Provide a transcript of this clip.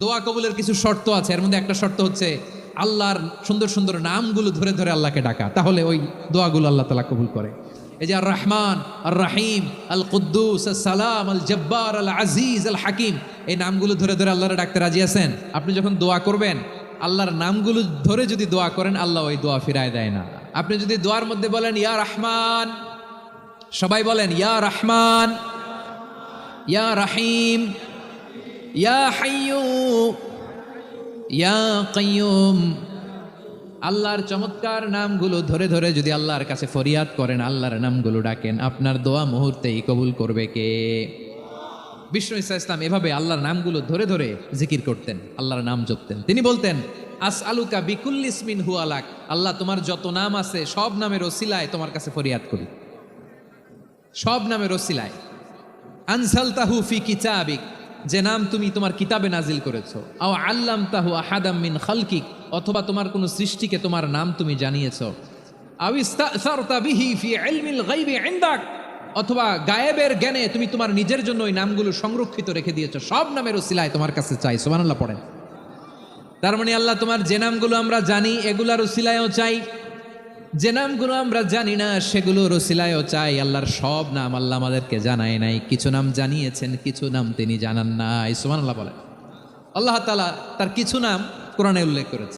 দোয়া কবুলের কিছু শর্ত আছে, এর মধ্যে একটা শর্ত হচ্ছে আল্লাহর সুন্দর সুন্দর নামগুলো ধরে ধরে আল্লাহকে ডাকা, তাহলে ওই দোয়াগুলো আল্লাহ তাআলা কবুল করে। এই যে আর রহমান, আর রাহিম, আল কুদ্দুস, আল সালাম, আল জব্বার, আল আজিজ, আল হাকিম, এই নামগুলো ধরে ধরে আল্লাহরে ডাকতে রাজি আছেন? আপনি যখন দোয়া করবেন আল্লাহর নামগুলো ধরে যদি দোয়া করেন, আল্লাহ ওই দোয়া ফিরায় দেয় না। আপনি যদি দোয়ার মধ্যে বলেন ইয়া রহমান, সবাই বলেন ইয়া রহমান, ইয়া রাহিম, ইয়া হাইয়্যু, ইয়া কাইয়্যুম, আল্লাহর চমৎকার নামগুলো ধরে ধরে যদি আল্লাহর কাছে ফরিয়াদ করেন, আল্লাহর নামগুলো ডাকেন, আপনার দোয়া মুহূর্তেই কবুল করবে কে? বিষ্ণু ঈসা ইসলাম এভাবে আল্লাহর নামগুলো ধরে ধরে জিকির করতেন, আল্লাহর নাম জপতেন। তিনি বলতেন আসআলুকা বিকুল্লি ইসমিন হুয়া লাক, আল্লাহ তোমার যত নাম আছে সব নামের ওসিলায় তোমার কাছে ফরিয়াদ করি, সব নামের ওসিলায়। আনজালতাহু ফি কিতাবিক, যে নাম তুমি তোমার কিতাবে নাজিল করেছো। আও আল্লামতাহু আহাদাম মিন খালকিক, অথবা তোমার কোন সৃষ্টিকে তোমার নাম তুমি জানিয়েছো। আও ইস্তাসারতা বিহি ফি ইলমিল গায়বি ইনদাক, অথবা গায়েবের জ্ঞানে তুমি তোমার নিজের জন্য ওই নামগুলো সংরক্ষিত রেখে দিয়েছো। সব নামের ওসিলায় তোমার কাছে চাই। সুবহানাল্লাহ পড়েন। তার মানে আল্লাহ তোমার যে নামগুলো আমরা জানি এগুলার ওসিলায়ও চাই, যে নামগুলো আমরা জানি না সেগুলোর ওসিলায়ও চাই। আল্লাহর সব নাম আল্লাহ আমাদেরকে জানায় নাই, কিছু নাম জানিয়েছেন, কিছু নাম তিনি জানান নাই। সুবহানাল্লাহ বলেন। আল্লাহ তাআলা তার কিছু নাম কোরআনে উল্লেখ করেছে।